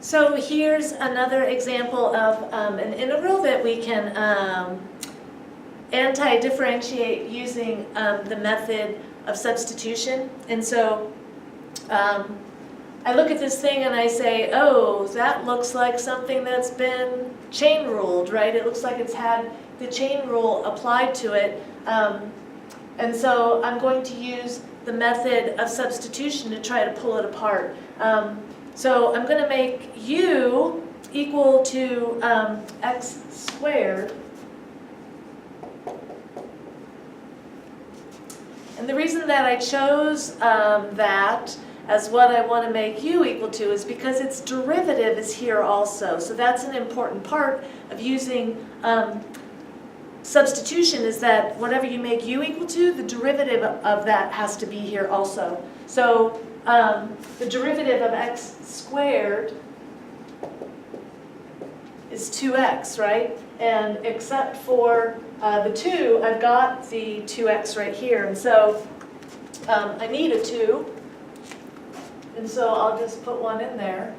So here's another example of an integral that we can anti-differentiate using the method of substitution. And so I look at this thing and I say, oh, that looks like something that's been chain ruled, right? It looks like it's had the chain rule applied to it. And so I'm going to use the method of substitution to try to pull it apart. So I'm going to make u equal to x squared. And the reason that I chose that as what I want to make u equal to is because its derivative is here also. So that's an important part of using substitution, is that whatever you make u equal to, the derivative of that has to be here also. So the derivative of x squared is 2x, right? And except for the 2, I've got the 2x right here. And so I need a 2. And so I'll just put 1 in there.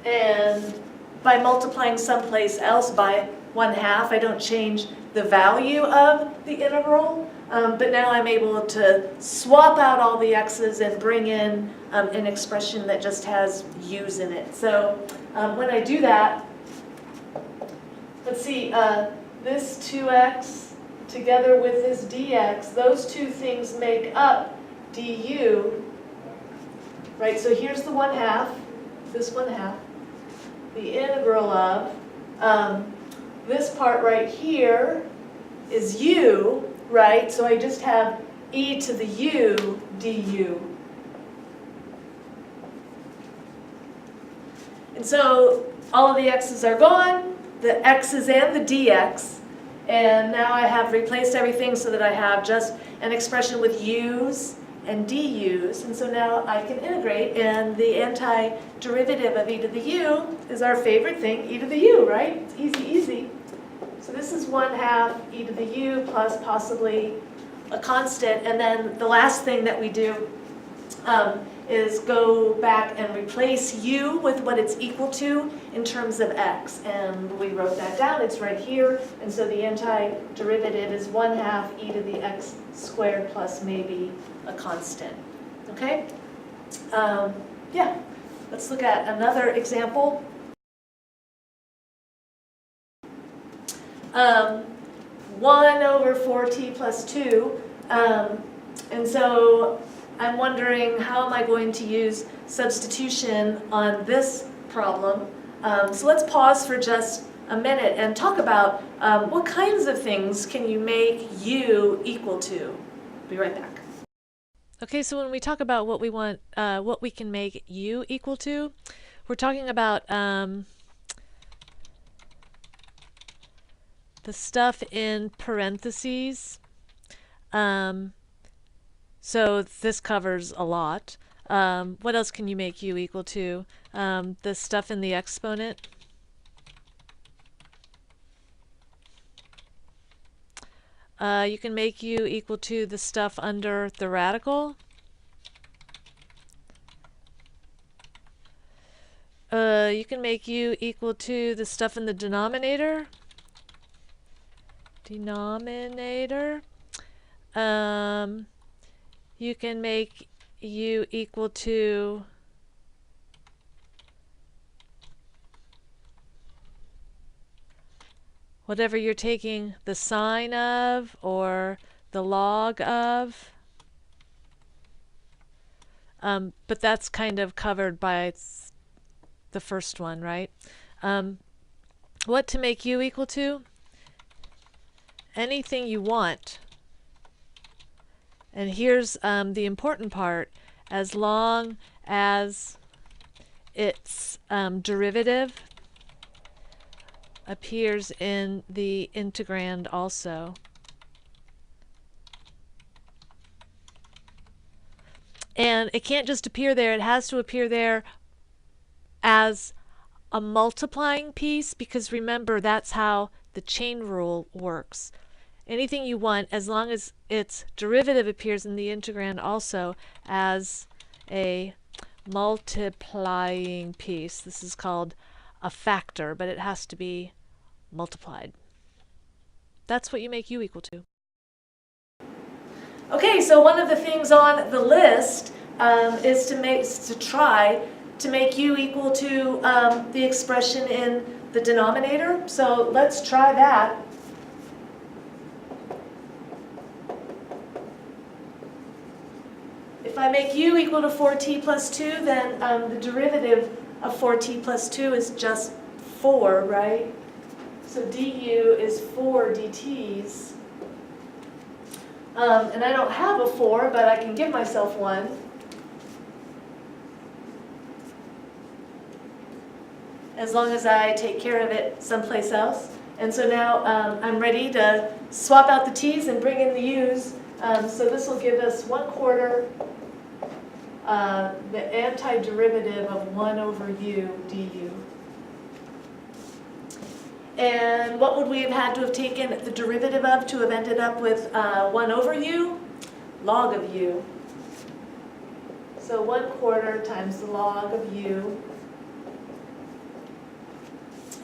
And by multiplying someplace else by 1/2, I don't change the value of the integral. But now I'm able to swap out all the x's and bring in an expression that just has u's in it. So when I do that, let's see, this 2x together with this dx, those two things make up du, right? So here's the 1/2, this 1/2, the integral of, this part right here is u, right? So I just have e to the u du. And so all of the x's are gone, the x's and the dx, and now I have replaced everything so that I have just an expression with u's and du's, and so now I can integrate, and the antiderivative of e to the u is our favorite thing, e to the u, right? It's easy, easy. So this is 1/2 e to the u plus possibly a constant, and then the last thing that we do is go back and replace u with what it's equal to in terms of x, and we wrote that down, it's right here, and so the antiderivative is 1/2 e to the x squared plus maybe a constant, okay? Yeah, let's look at another example. 1 over 4t plus 2, and so I'm wondering, how am I going to use substitution on this problem? So let's pause for just a minute and talk about what kinds of things can you make u equal to. Be right back. Okay, so when we talk about what we want, what we can make u equal to, we're talking about the stuff in parentheses. So this covers a lot. What else can you make u equal to? The stuff in the exponent. You can make u equal to the stuff under the radical. You can make u equal to the stuff in the denominator. You can make u equal to whatever you're taking the sine of or the log of. But that's kind of covered by the first one, right? What to make u equal to? Anything you want. And here's the important part: as long as its derivative appears in the integrand also. And it can't just appear there, it has to appear there as a multiplying piece, because remember, that's how the chain rule works. Anything you want, as long as its derivative appears in the integrand also as a multiplying piece. This is called a factor, but it has to be multiplied. That's what you make u equal to. Okay, so one of the things on the list is to try to make u equal to the expression in the denominator. So let's try that. If I make u equal to 4t plus 2, then the derivative of 4t plus 2 is just 4, right? So du is 4 dt's. And I don't have a 4, but I can give myself one. As long as I take care of it someplace else. And so now I'm ready to swap out the t's and bring in the u's. So this will give us 1/4 the antiderivative of 1 over u du. And what would we have had to have taken the derivative of to have ended up with 1 over u? Log of u. So 1/4 times the log of u.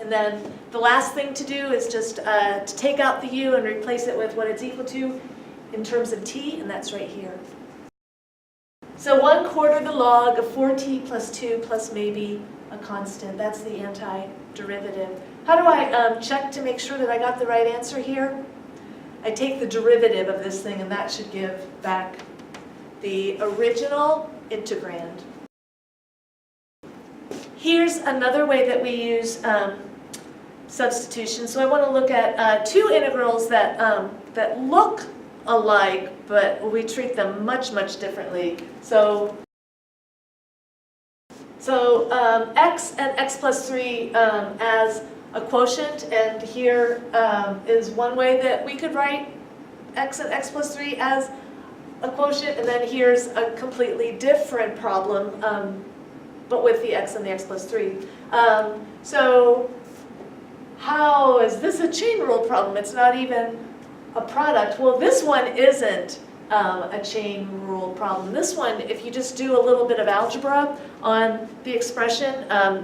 And then the last thing to do is just to take out the u and replace it with what it's equal to in terms of t, and that's right here. So 1/4 the log of 4t plus 2 plus maybe a constant. That's the antiderivative. How do I check to make sure that I got the right answer here? I take the derivative of this thing, and that should give back the original integrand. Here's another way that we use substitution. So I want to look at two integrals that look alike, but we treat them much, much differently. So x and x plus 3 as a quotient, and here is one way that we could write x and x plus 3 as a quotient, and then here's a completely different problem, but with the x and the x plus 3. So how is this a chain rule problem? It's not even a product. Well, this one isn't a chain rule problem. This one, if you just do a little bit of algebra on the expression,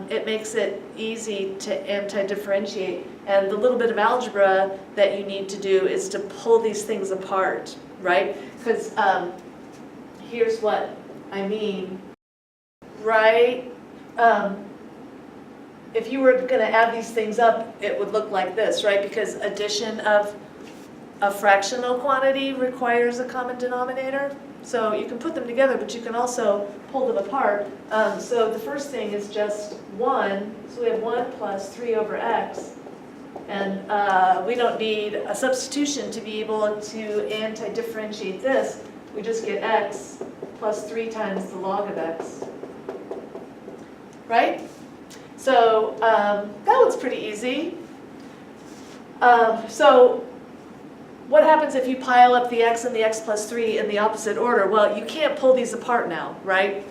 it makes it easy to anti-differentiate. And the little bit of algebra that you need to do is to pull these things apart, right? Because here's what I mean, right? If you were going to add these things up, it would look like this, right? Because addition of a fractional quantity requires a common denominator. So you can put them together, but you can also pull them apart. So the first thing is just 1. So we have 1 plus 3 over x. And we don't need a substitution to be able to anti-differentiate this. We just get x plus 3 times the log of x. Right? So that one's pretty easy. So what happens if you pile up the x and the x plus 3 in the opposite order? Well, you can't pull these apart now, right?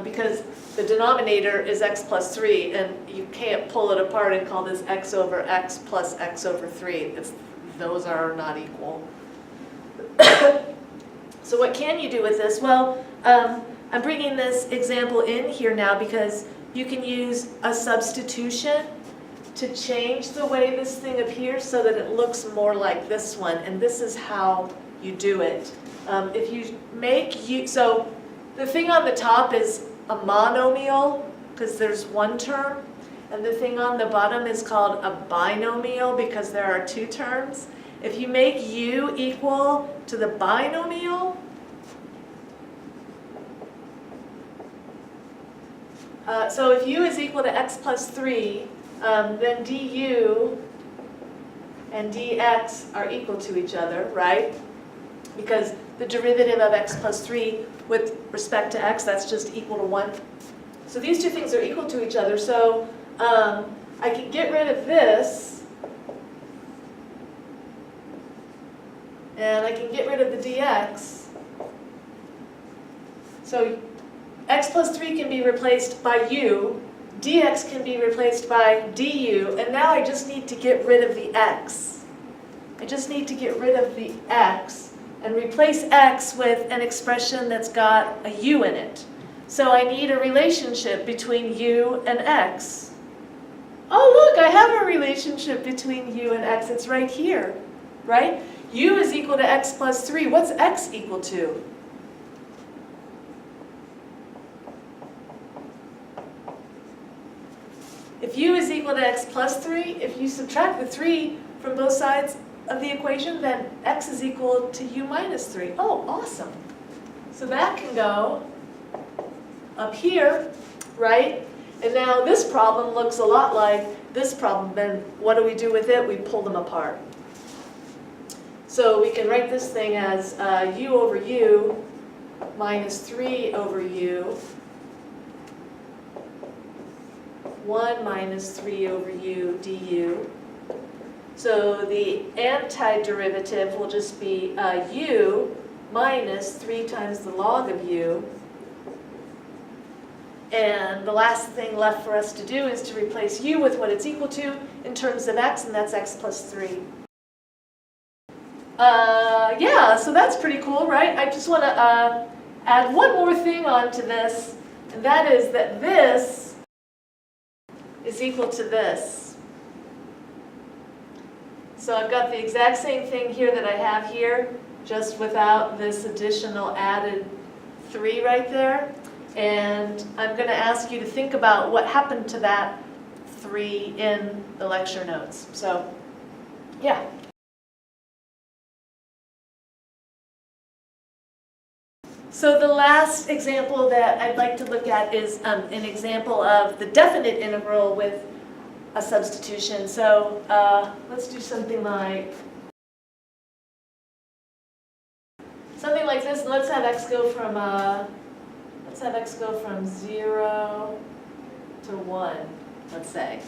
Because the denominator is x plus 3, and you can't pull it apart and call this x over x plus x over 3. Those are not equal. So what can you do with this? Well, I'm bringing this example in here now because you can use a substitution to change the way this thing appears so that it looks more like this one, and this is how you do it. If you make u, so the thing on the top is a monomial because there's one term, and the thing on the bottom is called a binomial because there are two terms. If you make u equal to the binomial, so if u is equal to x plus 3, then du and dx are equal to each other, right? Because the derivative of x plus 3 with respect to x, that's just equal to 1. So these two things are equal to each other. So I can get rid of this, and I can get rid of the dx. So x plus 3 can be replaced by u, dx can be replaced by du, and now I just need to get rid of the x. I just need to get rid of the x and replace x with an expression that's got a u in it. So I need a relationship between u and x. Oh, look, I have a relationship between u and x. It's right here, right? U is equal to x plus 3. What's x equal to? If u is equal to x plus 3, if you subtract the 3 from both sides of the equation, then x is equal to u minus 3. Oh, awesome. So that can go up here, right? And now this problem looks a lot like this problem. Then what do we do with it? We pull them apart. So we can write this thing as u over u minus 3 over u, 1 minus 3 over u du. So the antiderivative will just be u minus 3 times the log of u. And the last thing left for us to do is to replace u with what it's equal to in terms of x, and that's x plus 3. Yeah, so that's pretty cool, right? I just want to add one more thing onto this, and that is that this is equal to this. So I've got the exact same thing here that I have here, just without this additional added 3 right there. And I'm going to ask you to think about what happened to that 3 in the lecture notes. So, yeah. So the last example that I'd like to look at is an example of the definite integral with a substitution. So let's do something like this. And let's have x go from 0 to 1, let's say.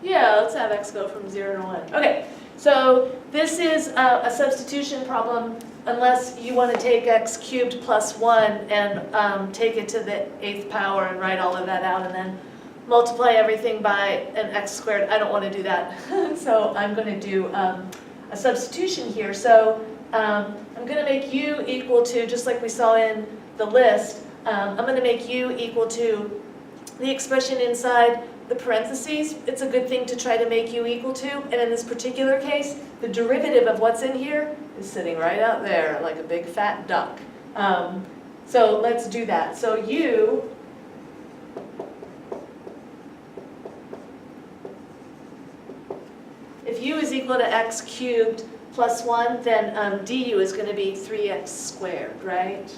Yeah, let's have x go from 0 to 1. Okay, so this is a substitution problem unless you want to take x cubed plus 1 and take it to the 8th power and write all of that out and then multiply everything by an x squared. I don't want to do that. So I'm going to do a substitution here. So I'm going to make u equal to, just like we saw in the list, I'm going to make u equal to the expression inside the parentheses. It's a good thing to try to make u equal to, and in this particular case, the derivative of what's in here is sitting right out there like a big fat duck. So let's do that. So u if u is equal to x cubed plus 1, then du is going to be 3x squared, right?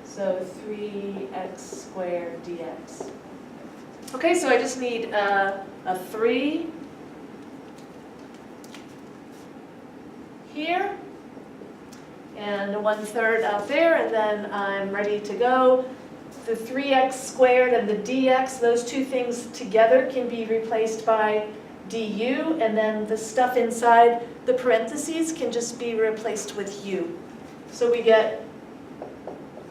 So 3x squared dx. Okay, so I just need a 3 here and a 1/3 out there, and then I'm ready to go. The 3x squared and the dx, those two things together can be replaced by du, and then the stuff inside the parentheses can just be replaced with u. So we get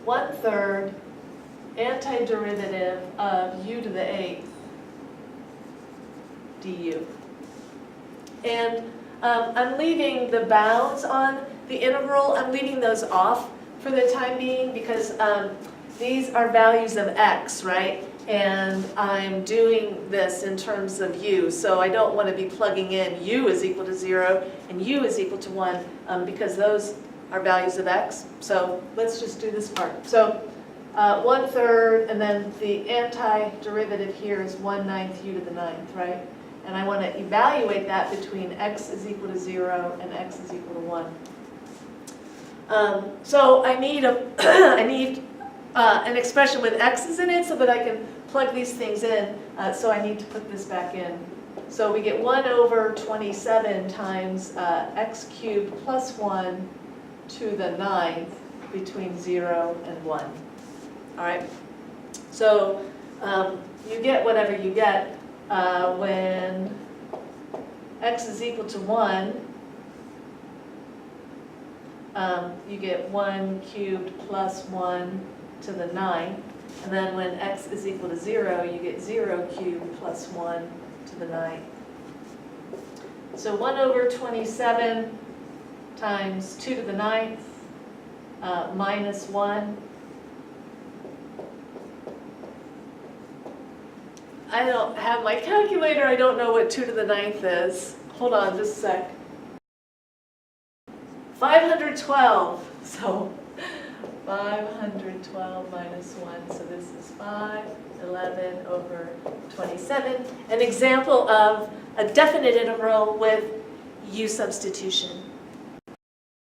1/3 antiderivative of u to the 8th du. And I'm leaving the bounds on the integral, I'm leaving those off for the time being because these are values of x, right? And I'm doing this in terms of u, so I don't want to be plugging in u is equal to 0 and u is equal to 1 because those are values of x. So let's just do this part. So 1/3, and then the antiderivative here is 1/9 u to the 9th, right? And I want to evaluate that between x is equal to 0 and x is equal to 1. So I need an expression with x's in it so that I can plug these things in. So I need to put this back in. So we get 1/27 times x cubed plus 1 to the 9th between 0 and 1. All right, so you get whatever you get when x is equal to 1. You get 1 cubed plus 1 to the 9th. And then when x is equal to 0, you get 0 cubed plus 1 to the 9th. So 1/27 times 2 to the 9th minus 1. I don't have my calculator, I don't know what 2 to the 9th is. Hold on just a sec. 512, so 512 minus 1, so this is 511 over 27. An example of a definite integral with u substitution.